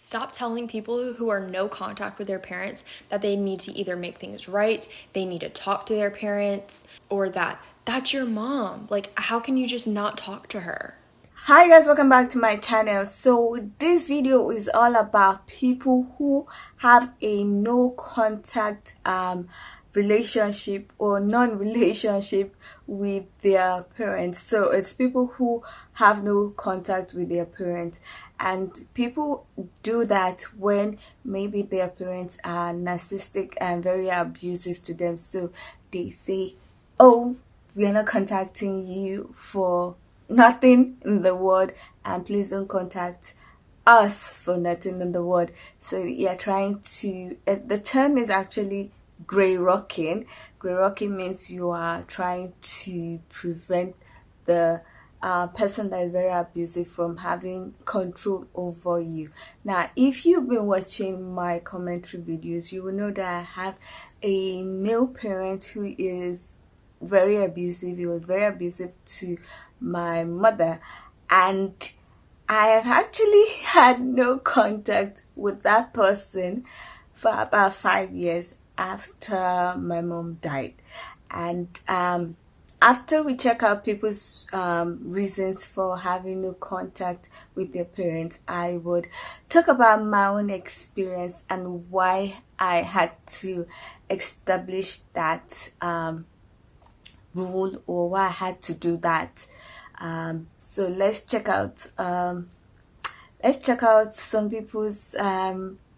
Stop telling people who are no contact with their parents that they need to either make things right, they need to talk to their parents, or that's your mom. Like, how can you just not talk to her? Hi guys, welcome back to my channel. So this video is all about people who have a no contact relationship or non-relationship with their parents. So it's people who have no contact with their parents, and people do that when maybe their parents are narcissistic and very abusive to them. So they say, oh, we are not contacting you for nothing in the world, and please don't contact us for nothing in the world. So you're trying to, the term is actually grey rocking. Grey rocking means you are trying to prevent the person that is very abusive from having control over you. Now, if you've been watching my commentary videos, you will know that I have a male parent who is very abusive. He was very abusive to my mother, and I have actually had no contact with that person for about 5 years after my mom died. And after we check out people's reasons for having no contact with their parents, I would talk about my own experience and why I had to establish that rule, or why I had to do that. So let's check out some people's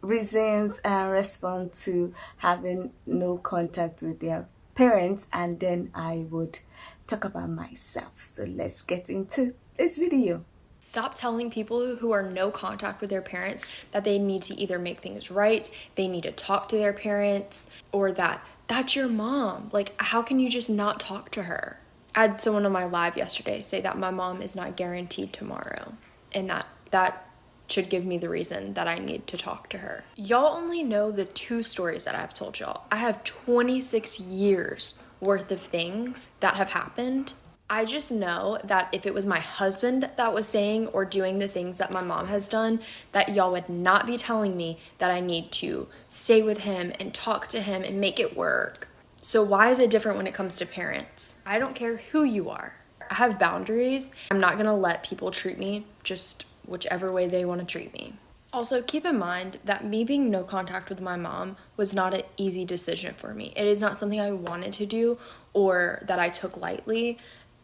reasons and response to having no contact with their parents, and then I would talk about myself. So let's get into this video. Stop telling people who are no contact with their parents that they need to either make things right, they need to talk to their parents, or that's your mom. Like, how can you just not talk to her? I had someone on my live yesterday say that my mom is not guaranteed tomorrow, and that should give me the reason that I need to talk to her. Y'all only know the 2 stories that I've told y'all. I have 26 years worth of things that have happened. I just know that if it was my husband that was saying or doing the things that my mom has done, that y'all would not be telling me that I need to stay with him and talk to him and make it work. So why is it different when it comes to parents? I don't care who you are. I have boundaries. I'm not gonna let people treat me just whichever way they want to treat me. Also, keep in mind that me being no contact with my mom was not an easy decision for me. It is not something I wanted to do or that I took lightly,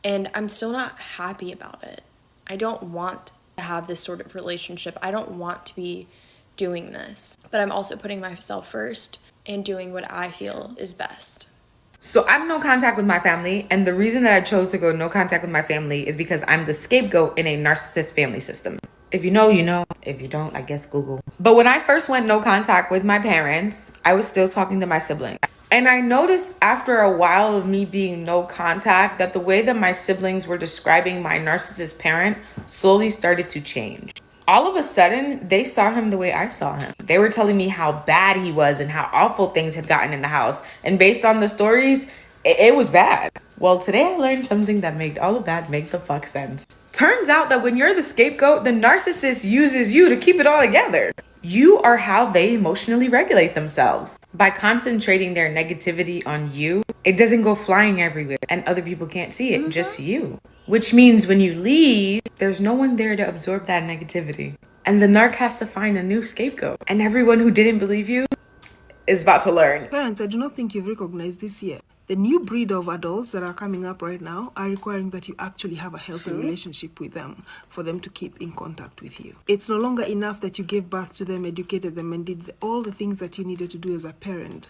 and I'm still not happy about it. I don't want to have this sort of relationship. I don't want to be doing this, but I'm also putting myself first and doing what I feel is best. So I'm no contact with my family, and the reason that I chose to go no contact with my family is because I'm the scapegoat in a narcissist family system. If you know, you know. If you don't, I guess Google. But when I first went no contact with my parents, I was still talking to my sibling. And I noticed after a while of me being no contact that the way that my siblings were describing my narcissist parent slowly started to change. All of a sudden, they saw him the way I saw him. They were telling me how bad he was and how awful things had gotten in the house. And based on the stories, it was bad. Well, today I learned something that made all of that make the fuck sense. Turns out that when you're the scapegoat, the narcissist uses you to keep it all together. You are how they emotionally regulate themselves. By concentrating their negativity on you, it doesn't go flying everywhere and other people can't see it, just you. Which means when you leave, there's no one there to absorb that negativity. And the narc has to find a new scapegoat. And everyone who didn't believe you is about to learn. Parents, I do not think you've recognized this yet. The new breed of adults that are coming up right now are requiring that you actually have a healthy relationship with them for them to keep in contact with you. It's no longer enough that you gave birth to them, educated them, and did all the things that you needed to do as a parent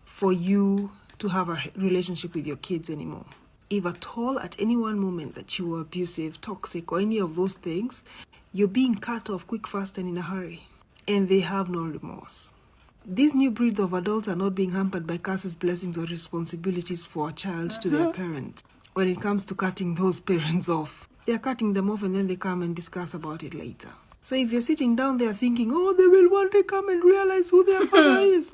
for you to have a relationship with your kids anymore. If at all at any one moment that you were abusive, toxic, or any of those things, you're being cut off quick, fast, and in a hurry. And they have no remorse. These new breeds of adults are not being hampered by curses, blessings, or responsibilities for a child to their parents. When it comes to cutting those parents off, they're cutting them off and then they come and discuss about it later. So if you're sitting down there thinking, oh, they will one day come and realize who their father is.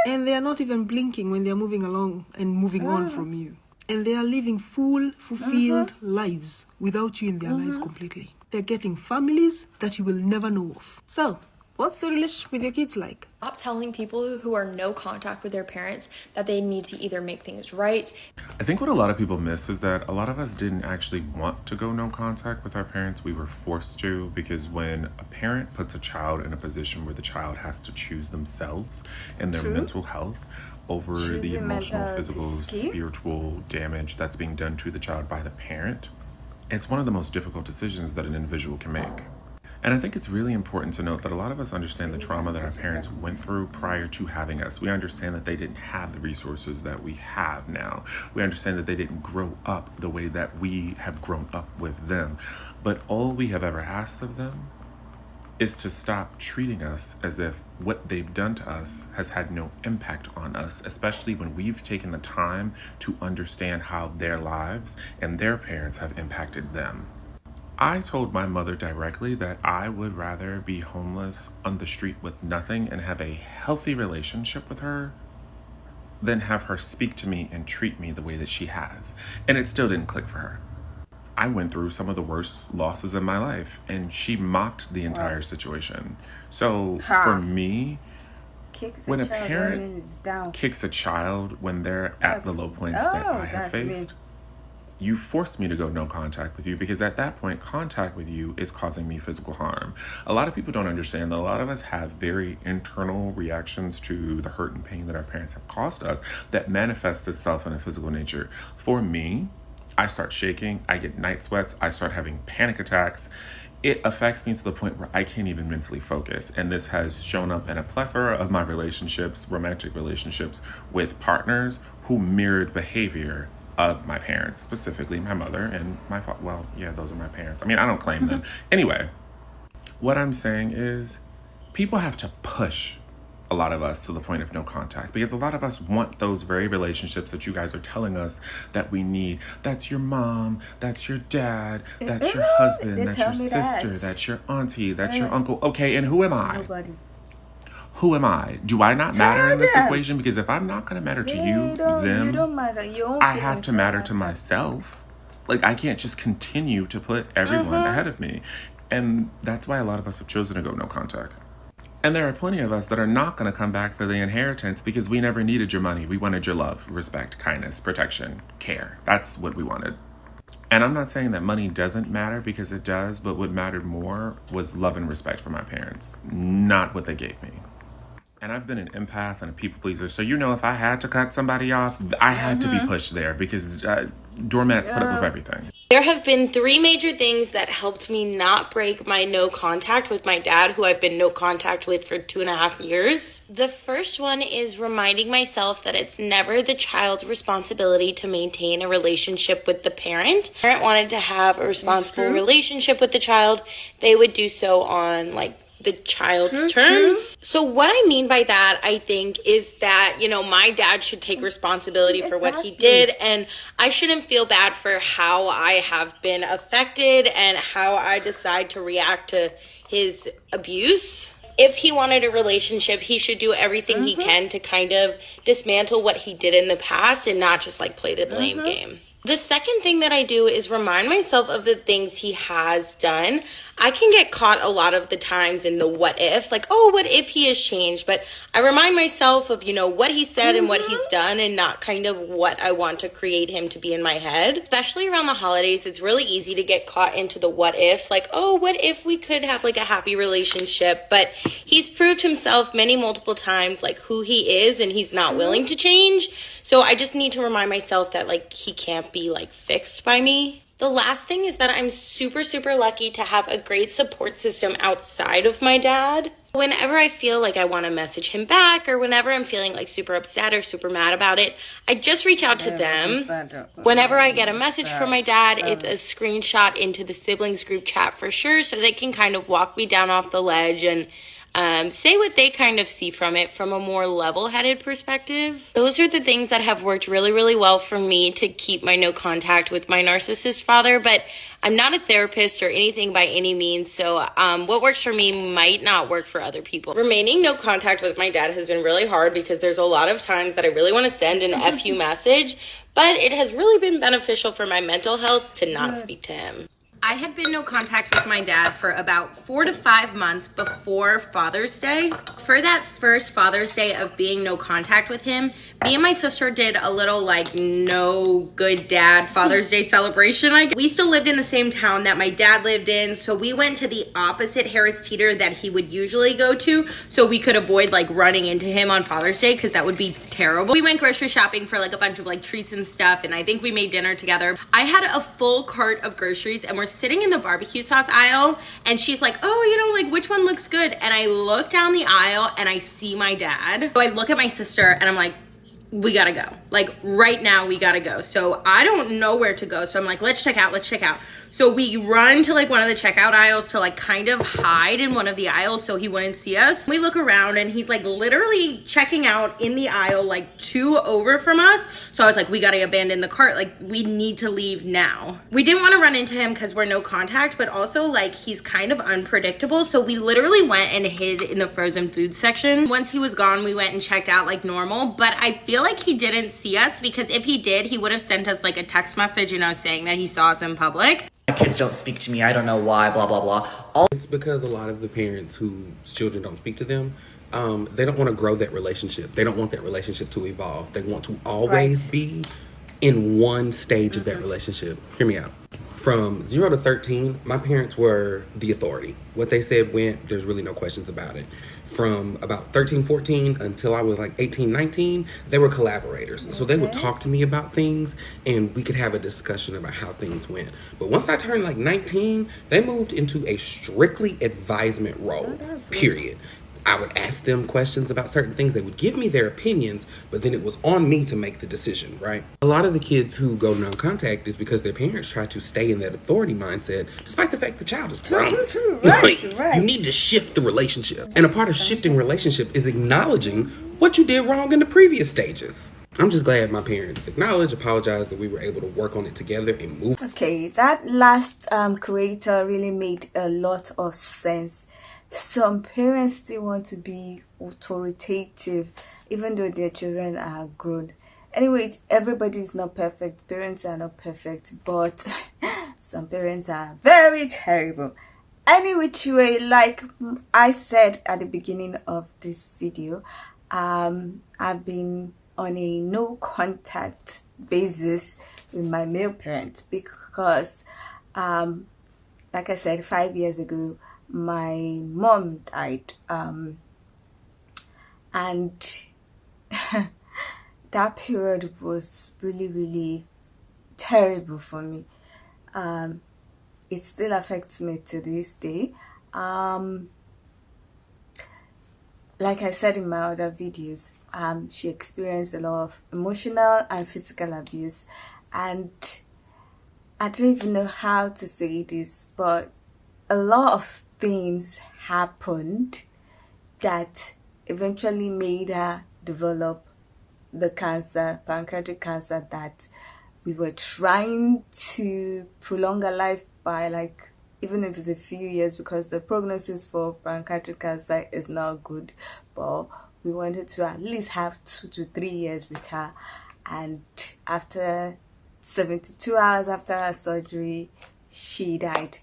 And they are not even blinking when they're moving along and moving on from you. And they are living full, fulfilled lives without you in their lives completely. they're getting families that you will never know of. So, what's the relationship with your kids like? Stop telling people who are no contact with their parents that they need to either make things right. I think what a lot of people miss is that a lot of us didn't actually want to go no contact with our parents. We were forced to, because when a parent puts a child in a position where the child has to choose themselves and their mental health over the emotional, physical, spiritual damage that's being done to the child by the parent, it's one of the most difficult decisions that an individual can make. And I think it's really important to note that a lot of us understand the trauma that our parents went through prior to having us. We understand that they didn't have the resources that we have now. We understand that they didn't grow up the way that we have grown up with them. But all we have ever asked of them is to stop treating us as if what they've done to us has had no impact on us, especially when we've taken the time to understand how their lives and their parents have impacted them. I told my mother directly that I would rather be homeless on the street with nothing and have a healthy relationship with her than have her speak to me and treat me the way that she has. And it still didn't click for her. I went through some of the worst losses in my life, and she mocked the entire situation. So for me, when a parent kicks a child when they're at the low points that I have faced, you forced me to go no contact with you, because at that point, contact with you is causing me physical harm. A lot of people don't understand that a lot of us have very internal reactions to the hurt and pain that our parents have caused us that manifests itself in a physical nature. For me, I start shaking, I get night sweats, I start having panic attacks. It affects me to the point where I can't even mentally focus. And this has shown up in a plethora of my relationships, romantic relationships with partners who mirrored behavior of my parents, specifically my mother and my father. Well, yeah, those are my parents. I mean, I don't claim them. Anyway, what I'm saying is people have to push a lot of us to the point of no contact, because a lot of us want those very relationships that you guys are telling us that we need. That's your mom, that's your dad, that's your husband, that's your sister, that's your auntie, that's your uncle. Okay, and who am I? Nobody. Who am I? Do I not matter in this equation? Because if I'm not going to matter to you, them, you don't matter. I have to matter to myself. Like, I can't just continue to put everyone ahead of me. And that's why a lot of us have chosen to go no contact. And there are plenty of us that are not going to come back for the inheritance because we never needed your money. We wanted your love, respect, kindness, protection, care. That's what we wanted. And I'm not saying that money doesn't matter, because it does, but what mattered more was love and respect for my parents, not what they gave me. And I've been an empath and a people pleaser. So, if I had to cut somebody off, I had to be pushed there, because doormats put up with everything. There have been 3 major things that helped me not break my no contact with my dad, who I've been no contact with for 2.5 years. The first one is reminding myself that it's never the child's responsibility to maintain a relationship with the parent. If the parent wanted to have a responsible relationship with the child, they would do so on the child's terms. So what I mean by that, I think, is that, my dad should take responsibility for what he did, and I shouldn't feel bad for how I have been affected and how I decide to react to his abuse. If he wanted a relationship, he should do everything he can to kind of dismantle what he did in the past and not just play the blame game. The second thing that I do is remind myself of the things he has done. I can get caught a lot of the times in the what if, what if he has changed? But I remind myself of, what he said and what he's done, and not kind of what I want to create him to be in my head. Especially around the holidays, it's really easy to get caught into the what ifs, what if we could have a happy relationship? But he's proved himself multiple times, who he is, and he's not willing to change. So I just need to remind myself that he can't be fixed by me. The last thing is that I'm super, super lucky to have a great support system outside of my dad. Whenever I feel like I want to message him back, or whenever I'm feeling super upset or super mad about it, I just reach out to them. Whenever I get a message from my dad, it's a screenshot into the siblings group chat for sure, so they can kind of walk me down off the ledge and say what they kind of see from it from a more level-headed perspective. Those are the things that have worked really, really well for me to keep my no contact with my narcissist father, but I'm not a therapist or anything by any means, so what works for me might not work for other people. Remaining no contact with my dad has been really hard, because there's a lot of times that I really want to send an FU message, but it has really been beneficial for my mental health to not speak to him. I had been no contact with my dad for about 4 to 5 months before Father's Day. For that first Father's Day of being no contact with him, me and my sister did a little like no good dad Father's Day celebration. We still lived in the same town that my dad lived in, so we went to the opposite Harris Teeter that he would usually go to so we could avoid like running into him on Father's Day because that would be terrible. We went grocery shopping for like a bunch of like treats and stuff, and I think we made dinner together. I had a full cart of groceries and we're sitting in the barbecue sauce aisle, and she's like, oh, you know, like which one looks good? And I look down the aisle and I see my dad. So I look at my sister and I'm like, we gotta go. Like right now we gotta go. So I don't know where to go. So I'm like, let's check out. So we run to like one of the checkout aisles to like kind of hide in one of the aisles so he wouldn't see us. We look around and he's like literally checking out in the aisle like 2 over from us. So I was like, we gotta abandon the cart. Like we need to leave now. We didn't want to run into him because we're no contact, but also like he's kind of unpredictable. So we literally went and hid in the frozen food section. Once he was gone, we went and checked out like normal, but I feel like he didn't see us because if he did, he would have sent us like a text message, you know, saying that he saw us in public. My kids don't speak to me. I don't know why, blah, blah, blah. It's because a lot of the parents whose children don't speak to them, they don't want to grow that relationship. They don't want that relationship to evolve. They want to always be in one stage of that relationship. Hear me out. From 0 to 13, my parents were the authority. What they said went, there's really no questions about it. From about 13, 14 until I was like 18, 19, they were collaborators. So they would talk to me about things and we could have a discussion about how things went. But once I turned like 19, they moved into a strictly advisement role, period. I would ask them questions about certain things. They would give me their opinions, but then it was on me to make the decision, right? A lot of the kids who go non-contact is because their parents try to stay in that authority mindset, despite the fact the child is grown. Right. You need to shift the relationship. And a part of shifting relationship is acknowledging what you did wrong in the previous stages. I'm just glad my parents apologized, that we were able to work on it together and move. Okay, that last creator really made a lot of sense. Some parents still want to be authoritative even though their children are grown. Anyway, everybody is not perfect. Parents are not perfect, but some parents are very terrible. Any which way, like I said at the beginning of this video, I've been on a no contact basis with my male parents because like I said, 5 years ago my mom died, and that period was really terrible for me. It still affects me to this day. Like I said in my other videos, she experienced a lot of emotional and physical abuse, and I don't even know how to say this, but a lot of things happened that eventually made her develop the cancer, pancreatic cancer, that we were trying to prolong her life by, like, even if it's a few years, because the prognosis for pancreatic cancer is not good, but we wanted to at least have 2 to 3 years with her. And after 72 hours after her surgery, she died.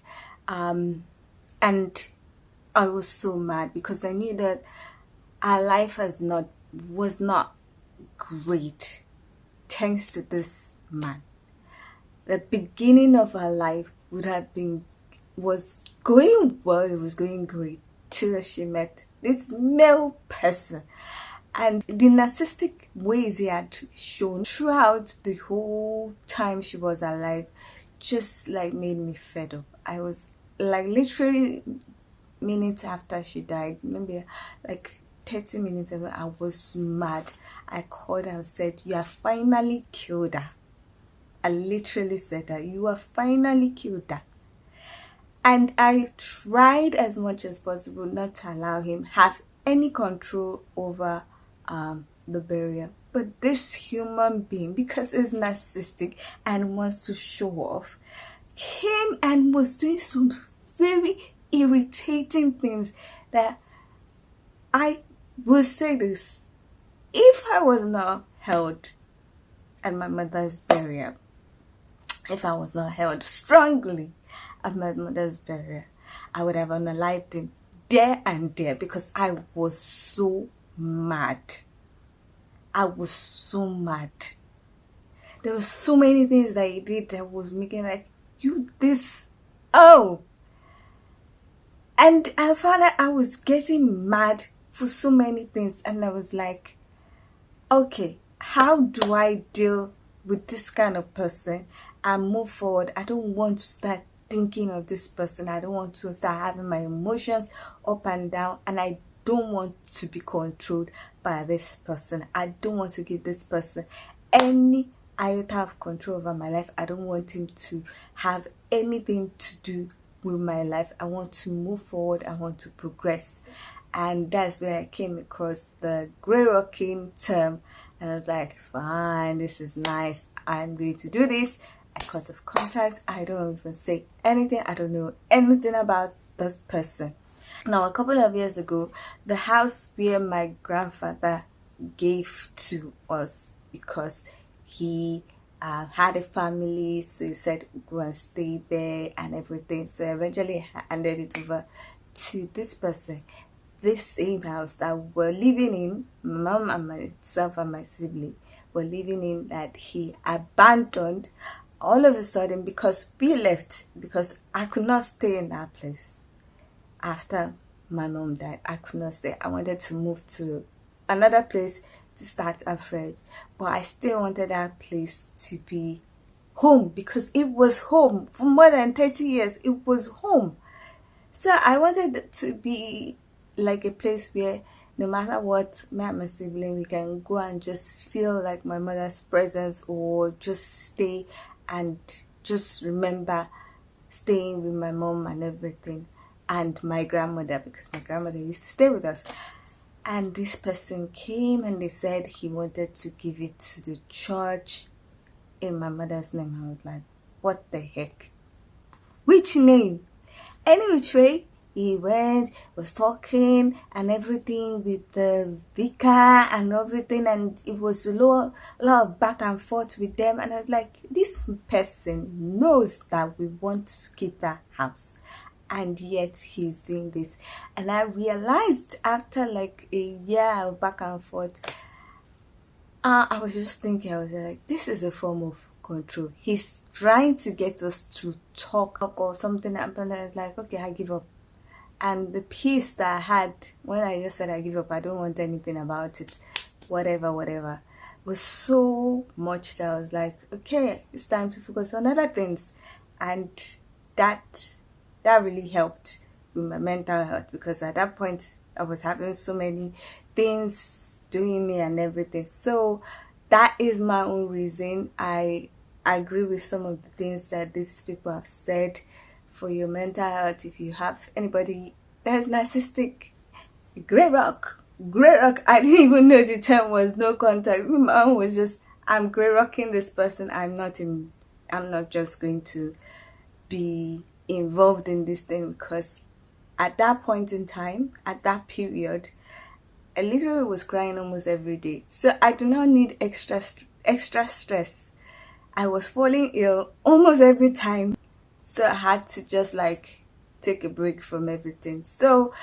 And I was so mad because I knew that our life was not great thanks to this man. The beginning of our life was going well, it was going great till she met this male person. And the narcissistic ways he had shown throughout the whole time she was alive just like made me fed up. I was like literally minutes after she died, maybe like 30 minutes ago, I was mad. I called her and said, you have finally killed her. I literally said that, you have finally killed her. And I tried as much as possible not to allow him have any control over the burial. But this human being, because he's narcissistic and wants to show off, came and was doing some very irritating things that I will say this. If I was not held at my mother's burial, if I was not held strongly, at my mother's burial, I would have unalived him there and there because I was so mad. I was so mad. There were so many things that he did that was making like, you this, oh. And I found like I was getting mad for so many things, and I was like, okay, how do I deal with this kind of person and move forward? I don't want to start thinking of this person. I don't want to start having my emotions up and down, and I don't want to be controlled by this person. I don't want to give this person any iota of control over my life. I don't want him to have anything to do with my life. I want to move forward. I want to progress. And that's when I came across the grey rocking term, and I was like, fine, this is nice, I'm going to do this. I cut off contact. I don't even say anything. I don't know anything about this person. Now, a couple of years ago, the house where my grandfather gave to us because he had a family, so he said go and stay there and everything. So I eventually handed it over to this person. This same house that we're living in, my mom and myself and my sibling were living in, that he abandoned all of a sudden because we left, because I could not stay in that place. After my mom died, I could not stay. I wanted to move to another place to start afresh, but I still wanted that place to be home because it was home for more than 30 years. It was home. So I wanted it to be like a place where no matter what, me and my sibling, we can go and just feel like my mother's presence, or just stay and just remember staying with my mom and everything, and my grandmother, because my grandmother used to stay with us. And this person came and they said he wanted to give it to the church in my mother's name. I was like, what the heck? Which name? Any which way, he went, was talking and everything with the vicar and everything, and it was a lot of back and forth with them. And I was like, this person knows that we want to keep that house, and yet he's doing this. And I realized after like a year of back and forth, I was just thinking, I was like, this is a form of control. He's trying to get us to talk or something, and I was like, okay, I give up. And the peace that I had when I just said I give up, I don't want anything about it, whatever, was so much that I was like, okay, it's time to focus on other things. And that really helped with my mental health, because at that point I was having so many things doing me and everything. So that is my own reason. I agree with some of the things that these people have said. For your mental health, if you have anybody that is narcissistic, grey rock, I didn't even know the term was no contact. My mom was just, I'm grey rocking this person. I'm not just going to be involved in this thing, because at that point in time, at that period, I literally was crying almost every day. So I do not need extra stress. I was falling ill almost every time. So I had to just like take a break from everything. So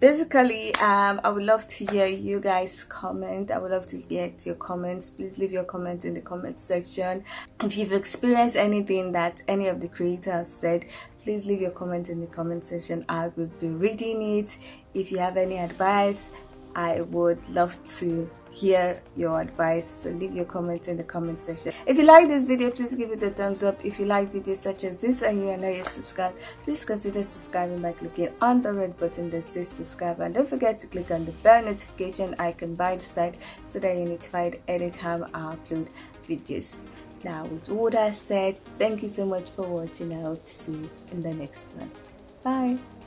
basically, I would love to hear you guys comment. I would love to get your comments. Please leave your comments in the comment section. If you've experienced anything that any of the creators have said, please leave your comments in the comment section. I will be reading it. If you have any advice, I would love to hear your advice, so leave your comments in the comment section. If you like this video, please give it a thumbs up. If you like videos such as this and you are not yet subscribed, please consider subscribing by clicking on the red button that says subscribe, and don't forget to click on the bell notification icon by the side so that you're notified anytime I upload videos. Now, with all that said, thank you so much for watching. I hope to see you in the next one. Bye.